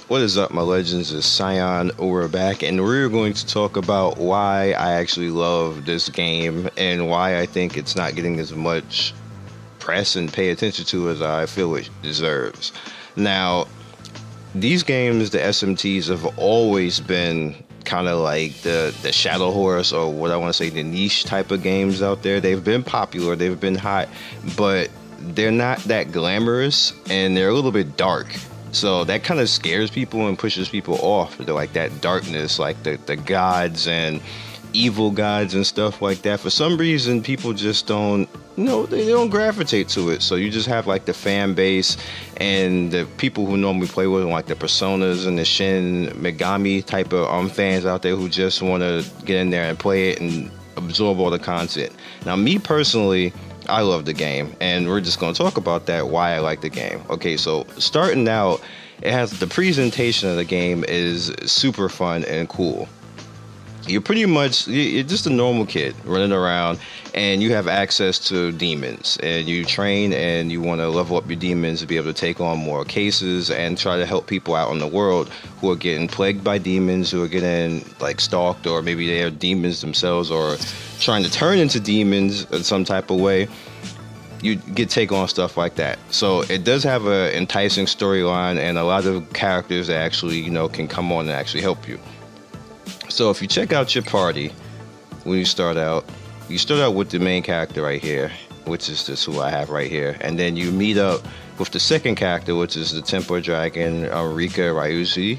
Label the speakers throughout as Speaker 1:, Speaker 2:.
Speaker 1: What is up, my legends? It's Scion over back, and we're going to talk about why I actually love this game and why I think it's not getting as much press and pay attention to as I feel it deserves. Now, these games, the SMTs, have always been kind of like the shadow horse, or what I want to say, the niche type of games out there. They've been popular, they've been hot, but they're not that glamorous, and they're a little bit dark. So that kind of scares people and pushes people off. They're like that darkness, like the gods and evil gods and stuff like that. For some reason, people just don't, they don't gravitate to it. So you just have like the fan base and the people who normally play with them, like the Personas and the Shin Megami type of fans out there who just want to get in there and play it and absorb all the content. Now, me personally, I love the game, and we're just going to talk about that, why I like the game. Okay, so starting out, it has the presentation of the game is super fun and cool. You're just a normal kid running around, and you have access to demons, and you train and you want to level up your demons to be able to take on more cases and try to help people out in the world who are getting plagued by demons, who are getting like stalked, or maybe they are demons themselves, or trying to turn into demons in some type of way. You get take on stuff like that. So it does have an enticing storyline and a lot of characters that actually, can come on and actually help you. So if you check out your party, when you start out with the main character right here, which is this who I have right here. And then you meet up with the second character, which is the Temple Dragon, Rika Ryuji.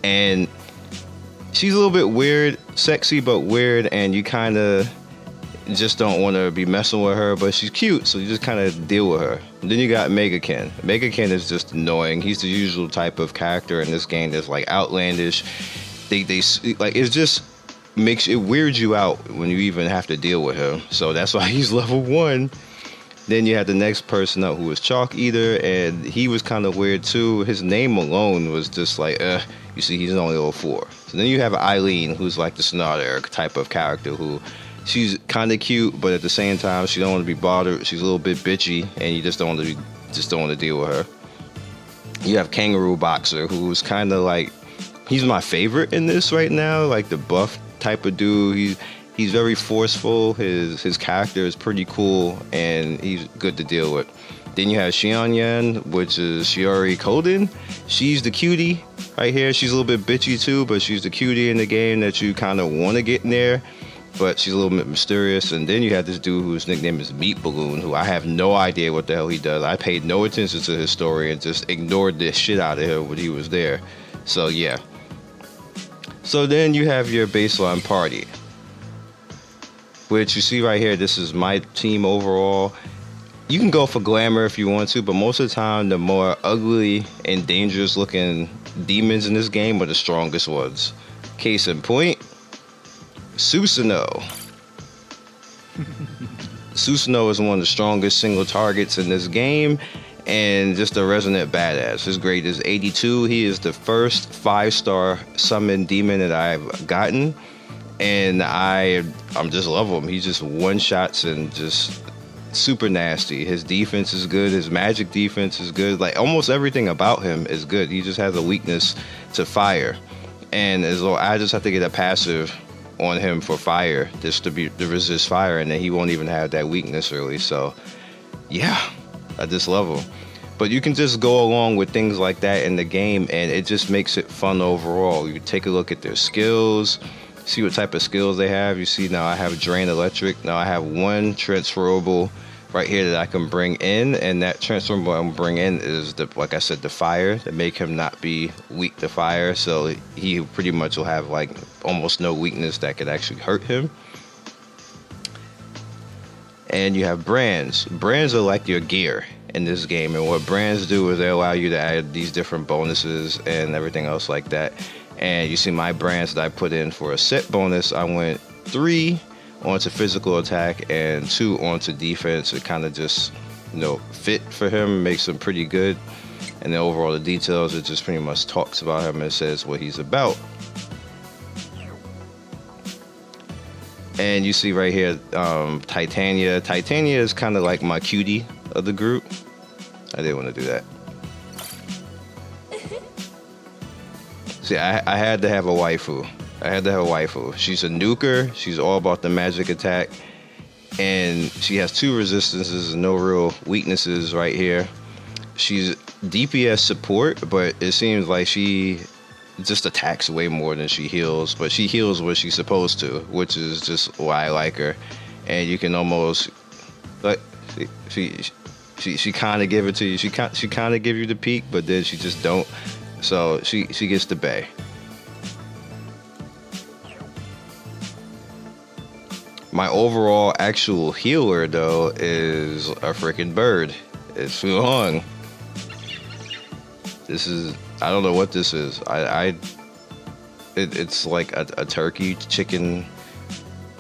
Speaker 1: And she's a little bit weird, sexy but weird, and you kind of just don't want to be messing with her, but she's cute, so you just kind of deal with her. And then you got Megakin. Megakin is just annoying. He's the usual type of character in this game that's like outlandish. They like, it just makes it weirds you out when you even have to deal with him. So that's why he's level 1. Then you had the next person up who was Chalk Eater, and he was kind of weird too. His name alone was just like, you see, he's only level 4. So then you have Eileen, who's like the Sonata type of character who, she's kind of cute, but at the same time, she don't want to be bothered. She's a little bit bitchy, and you just don't want to deal with her. You have Kangaroo Boxer, who's kind of like, he's my favorite in this right now, like the buff type of dude. He's very forceful. His character is pretty cool, and he's good to deal with. Then you have Xianyan, which is Shiori Koden. She's the cutie right here. She's a little bit bitchy too, but she's the cutie in the game that you kind of want to get in there. But she's a little bit mysterious. And then you have this dude whose nickname is Meat Balloon, who I have no idea what the hell he does. I paid no attention to his story and just ignored the shit out of him when he was there. So yeah. So then you have your baseline party, which you see right here. This is my team overall. You can go for glamour if you want to, but most of the time, the more ugly and dangerous looking demons in this game are the strongest ones. Case in point, Susanoo. Susanoo is one of the strongest single targets in this game, and just a resonant badass. His grade is 82. He is the first 5-star summon demon that I've gotten, and I'm just love him. He just one-shots and just super nasty. His defense is good. His magic defense is good. Like, almost everything about him is good. He just has a weakness to fire, and as though I just have to get a passive on him for fire just to resist fire, and then he won't even have that weakness really. So yeah, I just love him. But you can just go along with things like that in the game, and it just makes it fun overall. You take a look at their skills, see what type of skills they have. You see now I have Drain Electric. Now I have one transferable right here that I can bring in, and that transferable I'm bring in is like I said, the fire, to make him not be weak to fire. So he pretty much will have like almost no weakness that could actually hurt him. And you have brands. Brands are like your gear in this game, and what brands do is they allow you to add these different bonuses and everything else like that. And you see my brands that I put in for a set bonus, I went 3 onto physical attack and 2 onto defense. It kind of just, fit for him, makes him pretty good. And then overall the details, it just pretty much talks about him and says what he's about. And you see right here, Titania. Titania is kind of like my cutie of the group. I didn't want to do that. See, I had to have a waifu. I had to have a waifu. She's a nuker. She's all about the magic attack. And she has 2 resistances and no real weaknesses right here. She's DPS support, but it seems like she just attacks way more than she heals. But she heals what she's supposed to, which is just why I like her. And you can almost, like, she kind of give it to you. She kind of give you the peak, but then she just don't. So she gets the bay. My overall actual healer though is a freaking bird. It's Fu Hong. This is, I don't know what this is. It's like a turkey chicken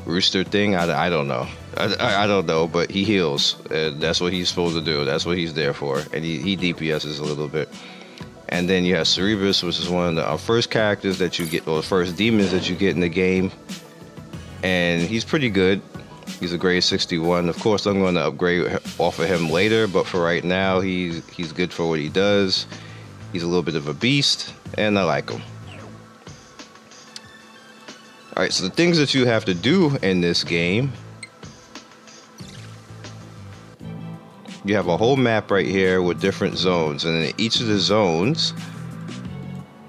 Speaker 1: rooster thing. I don't know. I don't know, but he heals. That's what he's supposed to do. That's what he's there for. And he DPSs a little bit. And then you have Cerebrus, which is one of the first characters that you get, or the first demons that you get in the game. And he's pretty good. He's a grade 61. Of course, I'm going to upgrade off of him later, but for right now, he's good for what he does. He's a little bit of a beast, and I like him. All right, so the things that you have to do in this game. You have a whole map right here with different zones, and in each of the zones,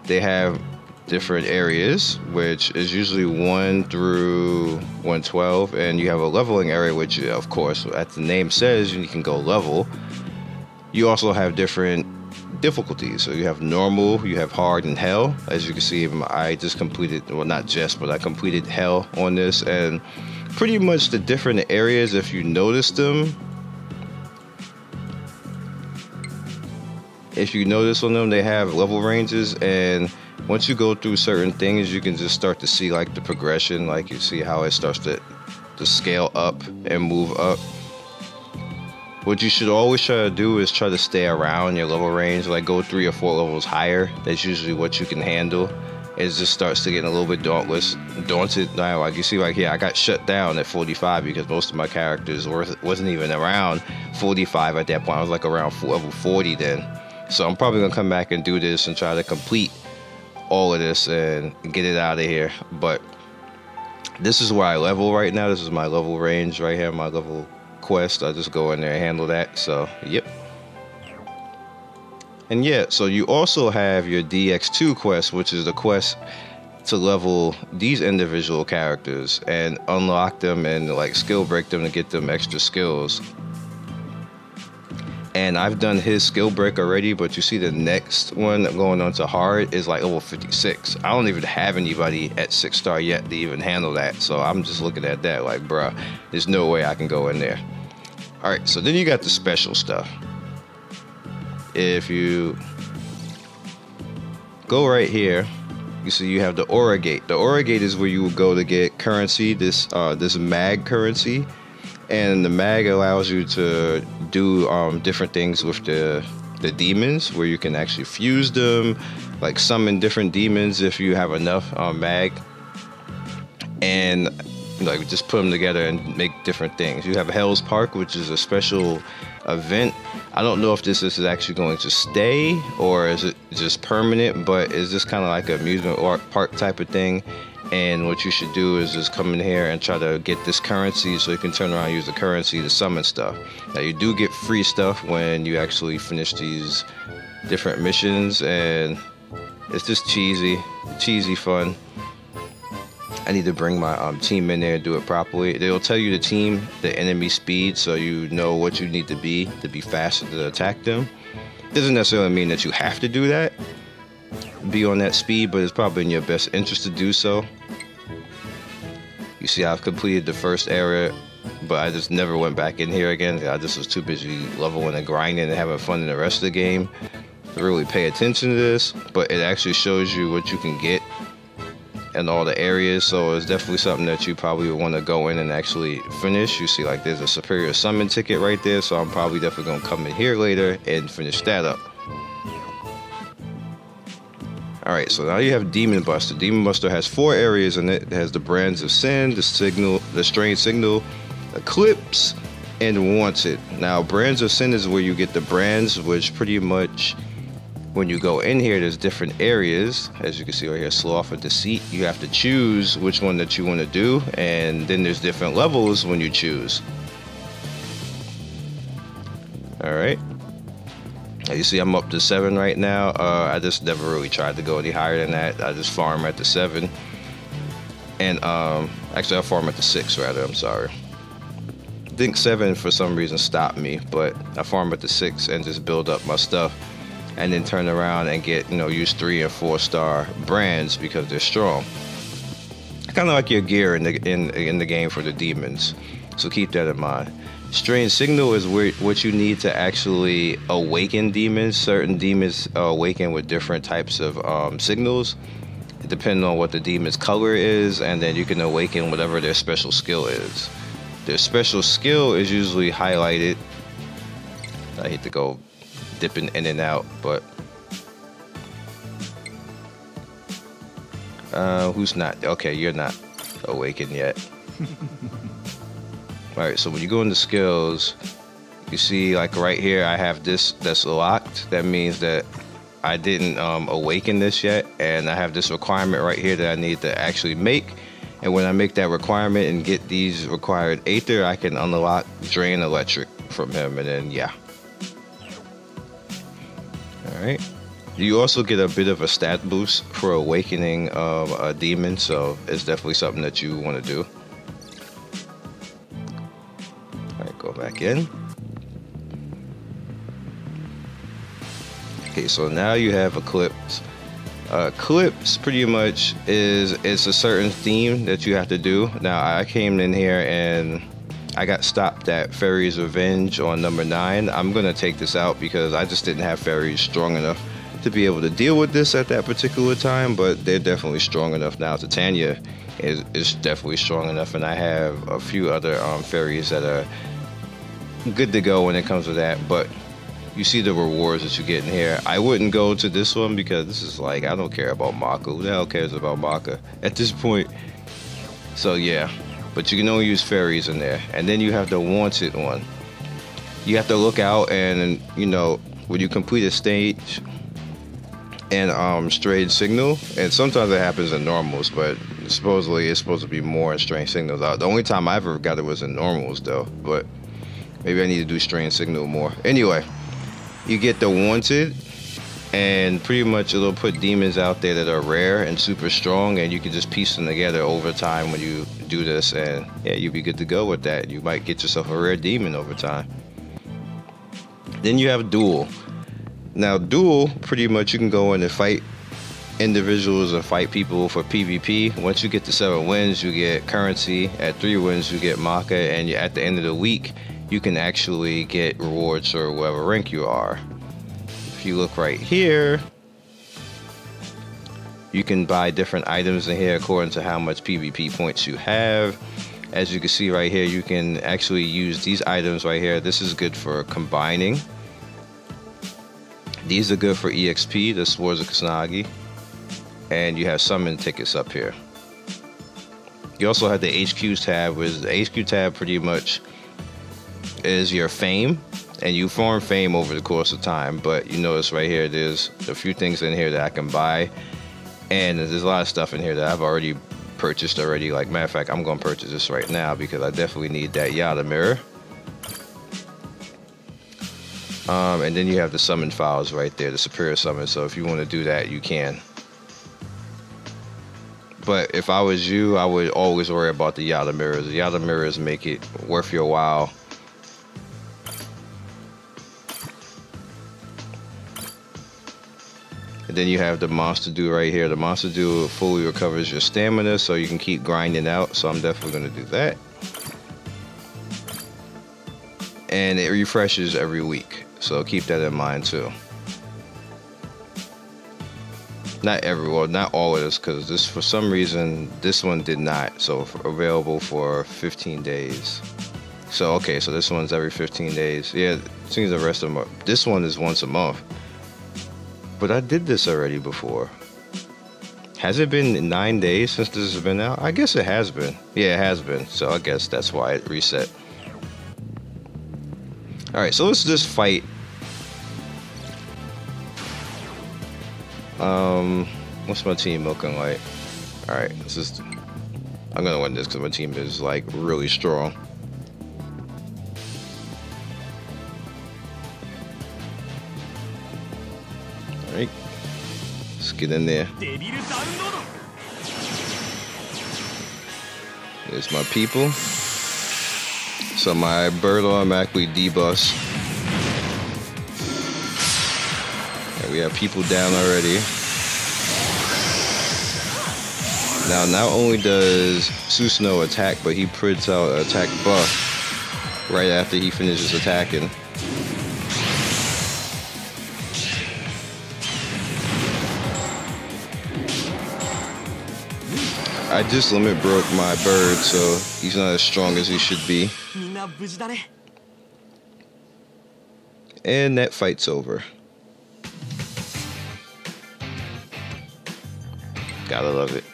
Speaker 1: they have different areas, which is usually 1 through 112, and you have a leveling area, which, of course, as the name says, you can go level. You also have different difficulties. So you have normal, you have hard, and hell. As you can see, I just completed, well, not just, but I completed hell on this, and pretty much the different areas, if you notice them, on them, they have level ranges, and once you go through certain things, you can just start to see like the progression, like you see how it starts to scale up and move up. What you should always try to do is try to stay around your level range, like go 3 or 4 levels higher. That's usually what you can handle. It just starts to get a little bit daunted. Now, like you see, like here, I got shut down at 45 because most of my characters wasn't even around 45 at that point. I was like around level 40 then. So I'm probably gonna come back and do this and try to complete all of this and get it out of here. But this is where I level right now. This is my level range right here, my level quest. I just go in there and handle that. So yep. And yeah, so you also have your Dx2 quest, which is the quest to level these individual characters and unlock them and like skill break them to get them extra skills. And I've done his skill break already, but you see the next one going on to hard is like level 56. I don't even have anybody at 6-star yet to even handle that. So I'm just looking at that like, bruh, there's no way I can go in there. All right, so then you got the special stuff. If you go right here, you see you have the Aura Gate. The Aura Gate is where you will go to get currency, this mag currency. And the mag allows you to do different things with the demons, where you can actually fuse them, like summon different demons if you have enough mag, and like just put them together and make different things. You have Hell's Park, which is a special event. I don't know if this is actually going to stay or is it just permanent, but it's just kind of like an amusement park type of thing. And what you should do is just come in here and try to get this currency so you can turn around and use the currency to summon stuff. Now you do get free stuff when you actually finish these different missions, and it's just cheesy fun. I need to bring my team in there and do it properly. They'll tell you the enemy speed, so you know what you need to be faster to attack them. Doesn't necessarily mean that you have to do that, be on that speed, but it's probably in your best interest to do so. You see, I've completed the first area, but I just never went back in here again. I just was too busy leveling and grinding and having fun in the rest of the game to really pay attention to this. But it actually shows you what you can get in all the areas, so it's definitely something that you probably would want to go in and actually finish. You see, like there's a superior summon ticket right there, so I'm probably definitely gonna come in here later and finish that up. Alright, so now you have Demon Buster. Demon Buster has 4 areas in it. It has the Brands of Sin, the Strange Signal, Eclipse, and Wanted. Now, Brands of Sin is where you get the brands, which pretty much When you go in here, there's different areas. As you can see right here, Sloth and Deceit. You have to choose which one that you want to do, and then there's different levels when you choose. Alright. As you see, I'm up to 7 right now. I just never really tried to go any higher than that. I just farm at the 7. And actually I farm at the 6 rather, I'm sorry. I think 7 for some reason stopped me, but I farm at the 6 and just build up my stuff. And then turn around and get, use 3 and 4 star brands because they're strong. Kind of like your gear in the game for the demons. So keep that in mind. Strange Signal is what you need to actually awaken demons. Certain demons awaken with different types of signals, depending on what the demon's color is, and then you can awaken whatever their special skill is. Their special skill is usually highlighted. I hate to go dipping in and out, but who's not? Okay, you're not awakened yet. Alright, so when you go into skills, you see like right here I have this that's locked. That means that I didn't awaken this yet, and I have this requirement right here that I need to actually make. And when I make that requirement and get these required Aether, I can unlock Drain Electric from him, and then yeah. Alright. You also get a bit of a stat boost for awakening a demon, so it's definitely something that you want to do. Alright, go back in. Okay, so now you have Eclipse. Eclipse pretty much it's a certain theme that you have to do. Now I came in here and I got stopped at Fairy's Revenge on number 9. I'm gonna take this out because I just didn't have fairies strong enough to be able to deal with this at that particular time, but they're definitely strong enough now. Titania is definitely strong enough, and I have a few other fairies that are good to go when it comes to that, but you see the rewards that you get in here. I wouldn't go to this one because this is like, I don't care about Maka. Who the hell cares about Maka at this point? So yeah, but you can only use fairies in there. And then you have the wanted one. You have to look out, and when you complete a stage and Strange Signal, and sometimes it happens in normals, but supposedly it's supposed to be more in Strange Signals. The only time I ever got it was in normals though, but maybe I need to do Strange Signal more. Anyway, you get the wanted, and pretty much it'll put demons out there that are rare and super strong, and you can just piece them together over time when you do this, and yeah, you'll be good to go with that. You might get yourself a rare demon over time. Then you have Duel. Now Duel, pretty much you can go in and fight individuals and fight people for PvP. Once you get to 7 wins, you get currency. At 3 wins, you get Maka, and at the end of the week, you can actually get rewards for whatever rank you are. If you look right here, you can buy different items in here according to how much PvP points you have. As you can see right here, you can actually use these items right here. This is good for combining. These are good for EXP, the Swords of Kusanagi. And you have summon tickets up here. You also have the HQ tab, which the HQ tab pretty much is your fame, and you farm fame over the course of time. But you notice right here, there's a few things in here that I can buy, and there's a lot of stuff in here that I've already purchased already. Like, matter of fact, I'm gonna purchase this right now because I definitely need that Yada mirror. And then you have the summon files right there, the superior summon, so if you want to do that, you can. But if I was you, I would always worry about the Yada mirrors. The Yada mirrors make it worth your while. And then you have the Monster Dew right here. The Monster Dew fully recovers your stamina, so you can keep grinding out. So I'm definitely going to do that. And it refreshes every week, so keep that in mind too. Not everyone, not all of this, because this, for some reason, this one did not. So available for 15 days. So okay, so this one's every 15 days. Yeah, it seems the rest of them. This one is once a month. But I did this already before. Has it been 9 days since this has been out? I guess it has been. Yeah, it has been. So I guess that's why it reset. Alright, so let's just fight What's my team looking like? All right, I'm gonna win this because my team is like really strong. All right, let's get in there. There's my people. So my bird automatically debuffs. And we have people down already. Now, not only does Susanoo attack, but he prints out an attack buff right after he finishes attacking. I just limit broke my bird, so he's not as strong as he should be. And that fight's over. Gotta love it.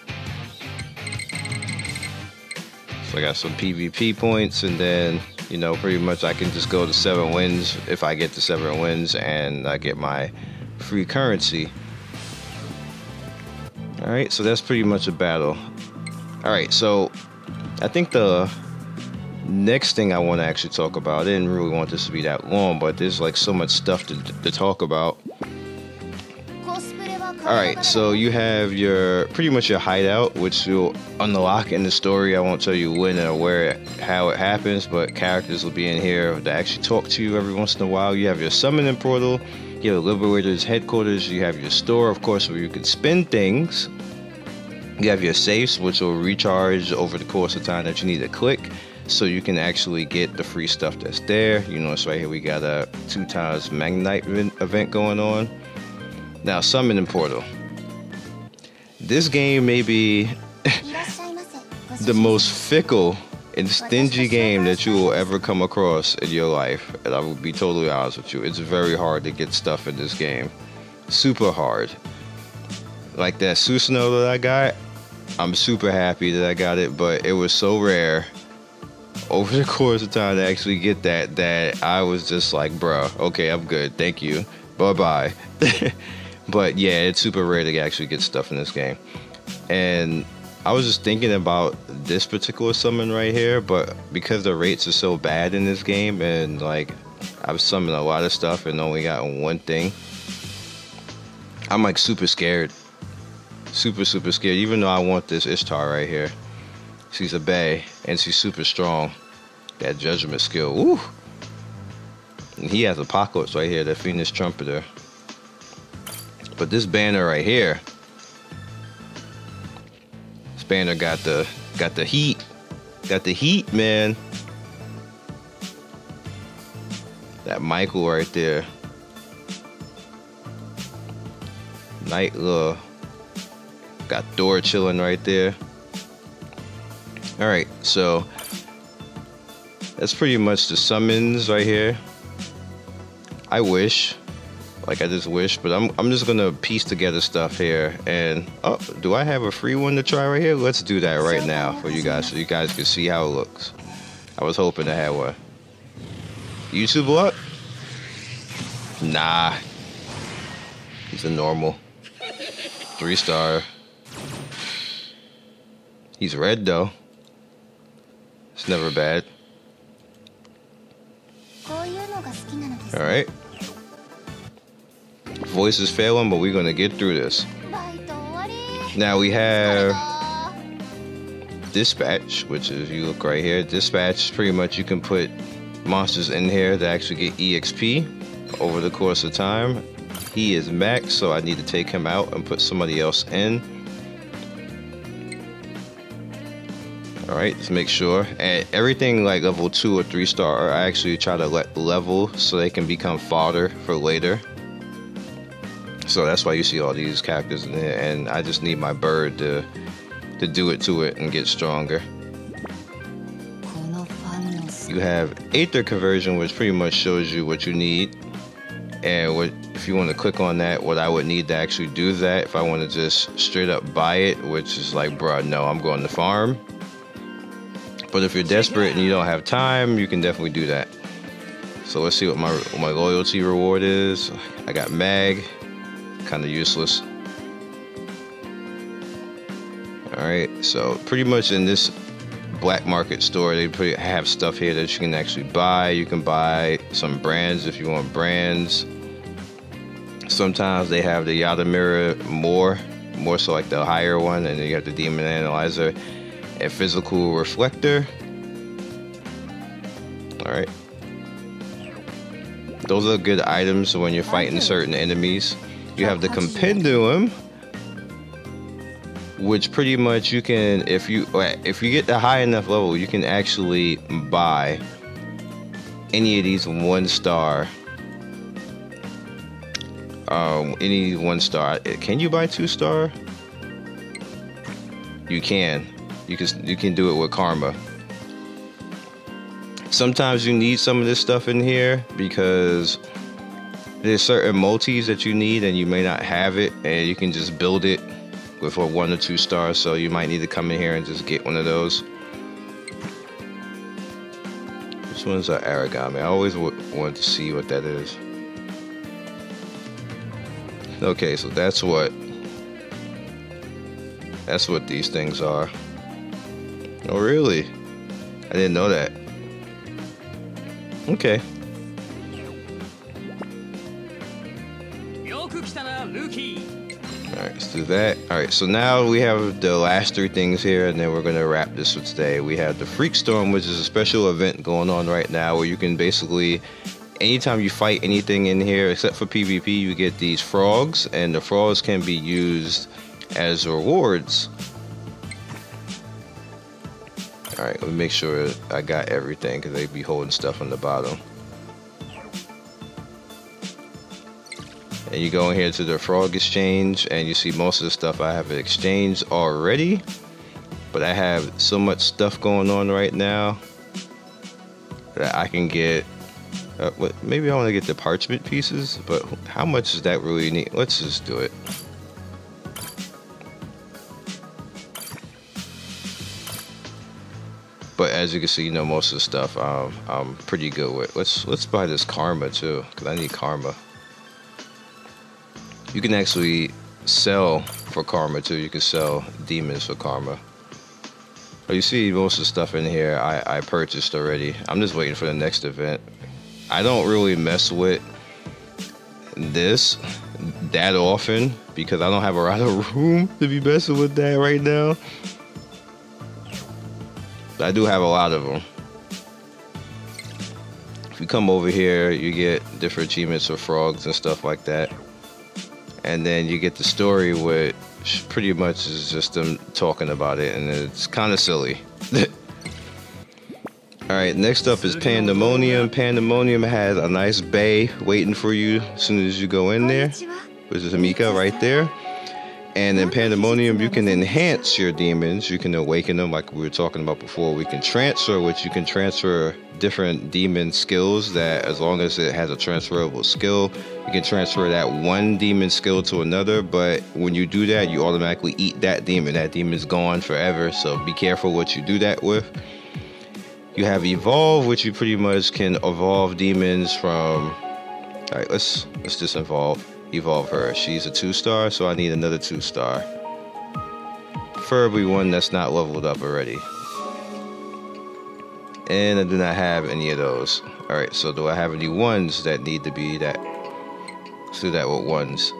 Speaker 1: So I got some PvP points, and then, you know, pretty much I can just go to 7 wins if I get to 7 wins, and I get my free currency. Alright, so that's pretty much a battle. Alright, so I think the next thing I want to actually talk about, I didn't really want this to be that long, but there's like so much stuff to talk about. Alright, so you have your pretty much your hideout, which you'll unlock in the story. I won't tell you when or where, how it happens, but characters will be in here to actually talk to you every once in a while. You have your summoning portal, you have the Liberator's headquarters, you have your store, of course, where you can spend things. You have your safes, which will recharge over the course of time that you need to click, so you can actually get the free stuff that's there. You notice right here we got a 2x Magnite event going on. Now, summoning portal. This game may be the most fickle and stingy game that you will ever come across in your life, and I will be totally honest with you. It's very hard to get stuff in this game. Super hard. Like that Susanoo that I got, I'm super happy that I got it, but it was so rare over the course of time to actually get that I was just like, bruh, okay, I'm good, thank you, bye-bye. But yeah, it's super rare to actually get stuff in this game. And I was just thinking about this particular summon right here, but because the rates are so bad in this game, and like I've summoned a lot of stuff and only gotten one thing, I'm like super scared. Super scared, even though I want this Ishtar right here. She's a bae, and she's super strong. That judgment skill, woo! And he has Apocalypse right here, the Phoenix Trumpeter. But this banner right here, this banner got the heat. Got the heat, man. That Michael right there. Night look. Got Thor chilling right there. Alright, so that's pretty much the summons right here. I wish, like I just wish, but I'm just gonna piece together stuff here. And oh, do I have a free one to try right here? Let's do that right now for you guys, so you guys can see how it looks. I was hoping to have one. YouTube luck? Nah. He's a normal 3-star. He's red though. It's never bad. Alright. Voice is failing, but we're gonna get through this. Now we have Dispatch, which is, you look right here, Dispatch, pretty much you can put monsters in here to actually get EXP over the course of time. He is max, so I need to take him out and put somebody else in. Alright, let's make sure. And everything like level 2 or 3-star, I actually try to let level so they can become fodder for later. So that's why you see all these characters in there, and I just need my bird to do it to it and get stronger. You have Aether Conversion, which pretty much shows you what you need. And what, if you want to click on that, what I would need to actually do that, if I want to just straight up buy it, which is like, bruh, no, I'm going to farm. But if you're desperate and you don't have time, you can definitely do that. So let's see what my loyalty reward is. I got Mag, kind of useless. All right, so pretty much in this black market store, they have stuff here that you can actually buy. You can buy some brands if you want brands. Sometimes they have the Yada Mirror more so like the higher one, and then you have the Demon Analyzer, a Physical Reflector. All right, those are good items when you're fighting certain enemies. You have the Compendium, which pretty much you can, if you get the high enough level, you can actually buy any of these 1-star. Any 1-star. Can you buy 2-star? You can. You can do it with karma. Sometimes you need some of this stuff in here because there's certain multis that you need and you may not have it, and you can just build it with a 1 or 2 stars. So you might need to come in here and just get one of those. This one's an origami. I always wanted to see what that is. Okay, so that's what these things are. Oh, really? I didn't know that. Okay. Alright, let's do that. Alright, so now we have the last 3 things here, and then we're going to wrap this for today. We have the Freak Storm, which is a special event going on right now where you can basically, anytime you fight anything in here, except for PvP, you get these frogs, and the frogs can be used as rewards. Alright, let me make sure I got everything, because they be holding stuff on the bottom. And you go in here to the frog exchange, and you see most of the stuff I have exchanged already. But I have so much stuff going on right now that I can get... maybe I want to get the parchment pieces, but how much does that really need? Let's just do it. But as you can see, you know, most of the stuff I'm pretty good with. Let's buy this karma too, because I need karma. You can actually sell for karma too. You can sell demons for karma. But you see, most of the stuff in here I purchased already. I'm just waiting for the next event. I don't really mess with this that often because I don't have a lot of room to be messing with that right now. But I do have a lot of them. If you come over here, you get different achievements for frogs and stuff like that. And then you get the story, which pretty much is just them talking about it, and it's kind of silly. Alright, next up is Pandemonium. Pandemonium has a nice bay waiting for you as soon as you go in there. Which is Amika right there. And in Pandemonium, you can enhance your demons. You can awaken them like we were talking about before. We can transfer, which you can transfer different demon skills that as long as it has a transferable skill, you can transfer that one demon skill to another. But when you do that, you automatically eat that demon. That demon's gone forever. So be careful what you do that with. You have Evolve, which you pretty much can evolve demons from... Alright, let's just evolve her. She's a 2-star, so I need another 2-star. Preferably one that's not leveled up already. And I do not have any of those. Alright, so do I have any ones that need to be that? Let's do that with ones.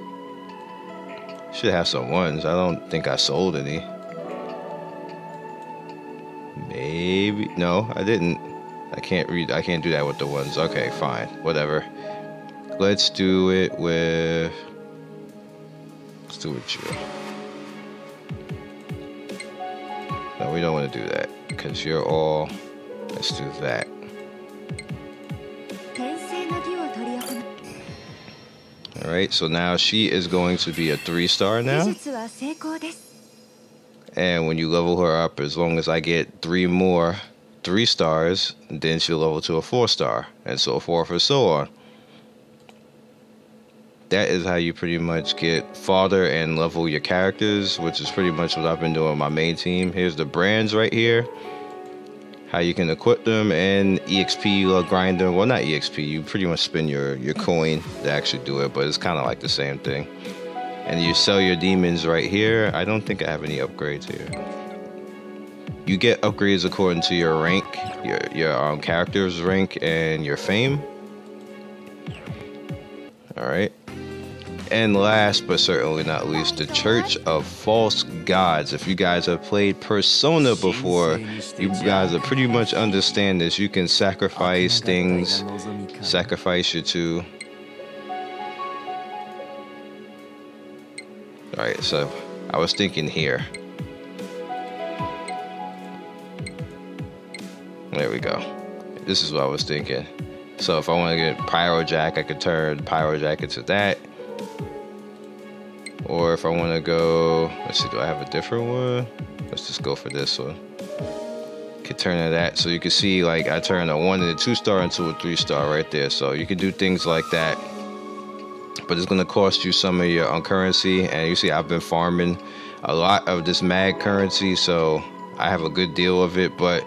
Speaker 1: Should have some ones. I don't think I sold any. Maybe. No, I didn't. I can't do that with the ones. Okay, fine. Whatever. Let's do it with... Let's do it with you. No, we don't want to do that. Because you're all... Let's do that. Alright, so now she is going to be a 3-star now. And when you level her up, as long as I get 3 more 3-stars, then she'll level to a 4-star. And so forth and so on. That is how you pretty much get fodder and level your characters, which is pretty much what I've been doing with my main team. Here's the brands right here. How you can equip them and EXP grinder. Well, not EXP. You pretty much spend your coin to actually do it, but it's kind of like the same thing. and you sell your demons right here. I don't think I have any upgrades here. You get upgrades according to your rank, your character's rank, and your fame. All right. And last but certainly not least, the Church of False Gods. If you guys have played Persona before, you guys will pretty much understand this. You can sacrifice things, sacrifice your two. Alright, so I was thinking here. There we go. This is what I was thinking. So if I want to get Pyrojack, I could turn Pyrojack into that. Or if I want to go, let's see, do I have a different one? Let's just go for this one. Could turn to that. So you can see, like, I turn a 1 and a 2 star into a 3 star right there. So you can do things like that. But it's going to cost you some of your currency. And you see, I've been farming a lot of this mag currency. So I have a good deal of it. But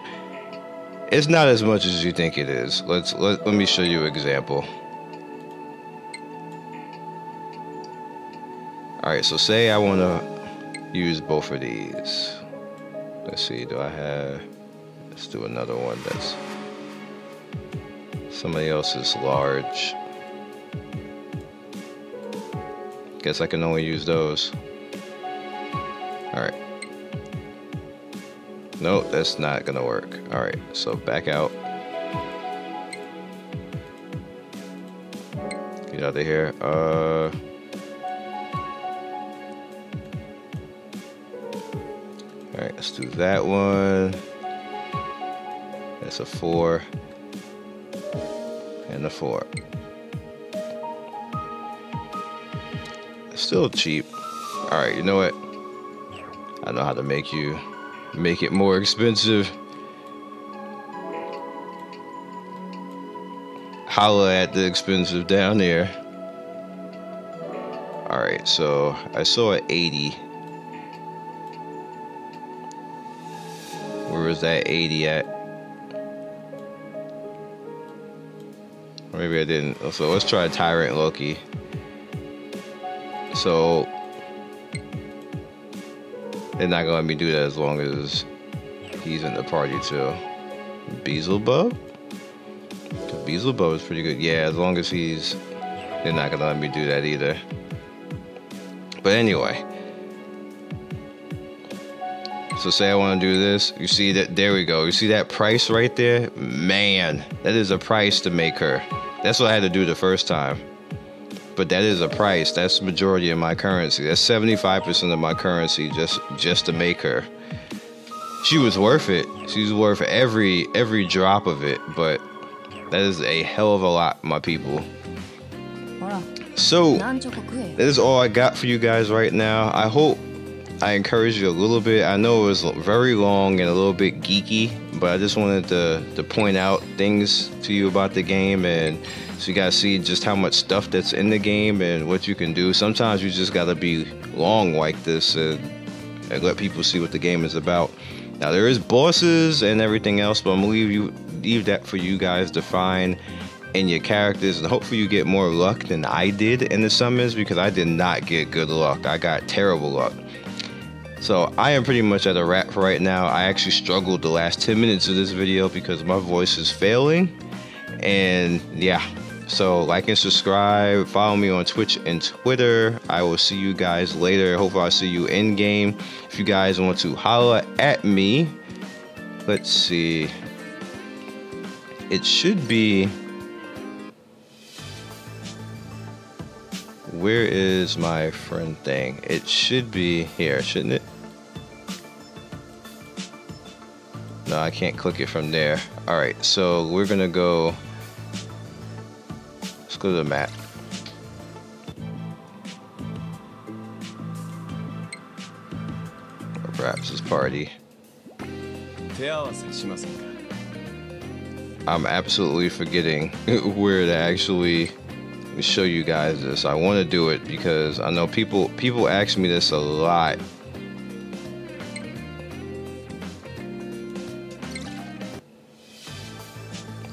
Speaker 1: it's not as much as you think it is. Let me show you an example. Alright, so say I want to use both of these. Let's see, let's do another one that's somebody else's large. Guess I can only use those. Alright. Nope, that's not gonna work. Alright, so back out. Get out of here. Alright, let's do that one. That's a 4. And a 4. It's still cheap. Alright, you know what? I know how to make it more expensive. Holla at the expensive down there. Alright, so I saw an 80. Where was that 80 at? Or maybe I didn't. So let's try Tyrant Loki. So they're not gonna let me do that as long as he's in the party too. Beelzebub? Beelzebub is pretty good. Yeah, as long as they're not gonna let me do that either. But anyway. So say I want to do this. You see that? There we go. You see that price right there? Man, that is a price to make her. That's what I had to do the first time. But that is a price. That's the majority of my currency. That's 75% of my currency just to make her. She was worth it. She's worth every drop of it. But that is a hell of a lot, my people. So that is all I got for you guys right now. I hope I encouraged you a little bit. I know it was very long and a little bit geeky, but I just wanted to point out things to you about the game, and so you guys see just how much stuff that's in the game and what you can do. Sometimes you just gotta be long like this and let people see what the game is about. Now there is bosses and everything else, but I'm gonna leave that for you guys to find in your characters, and hopefully you get more luck than I did in the summons, because I did not get good luck. I got terrible luck. So I am pretty much at a wrap for right now. I actually struggled the last 10 minutes of this video because my voice is failing. And yeah, so like and subscribe. Follow me on Twitch and Twitter. I will see you guys later. Hopefully I'll see you in game. If you guys want to holla at me, let's see. It should be... Where is my friend thing? It should be here, shouldn't it? No, I can't click it from there. Alright, so we're gonna go... Let's go to the map. Or perhaps this party. I'm absolutely forgetting where to actually show you guys this. I want to do it because I know people ask me this a lot.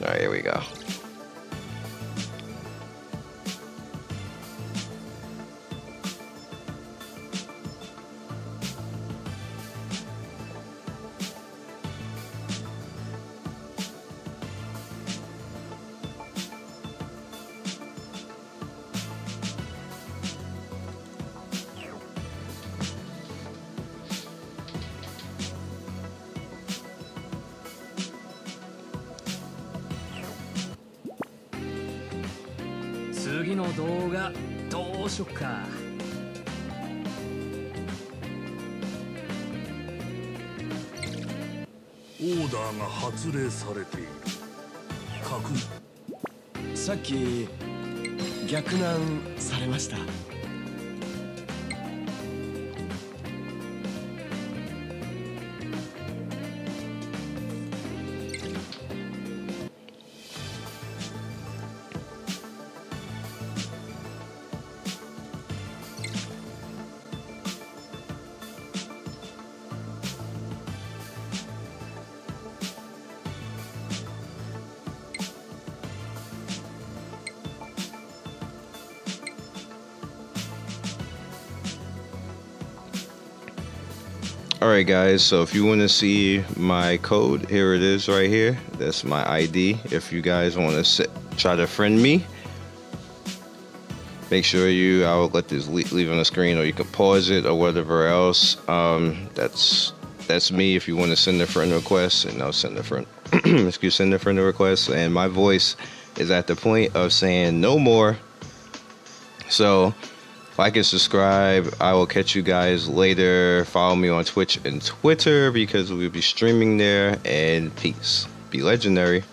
Speaker 1: All right, here we go.
Speaker 2: 次の動画どうしよっか。
Speaker 3: オーダーが発令されている。確認。
Speaker 4: さっき逆難されました。
Speaker 1: Alright guys, so if you want to see my code, here it is right here. That's my ID. If you guys want to try to friend me, make sure I'll let this leave on the screen, or you can pause it or whatever else. That's me if you want to send a friend request, and I'll send a friend send a friend request, and my voice is at the point of saying no more. So like and subscribe. I will catch you guys later. Follow me on Twitch and Twitter because we'll be streaming there. And peace. Be legendary.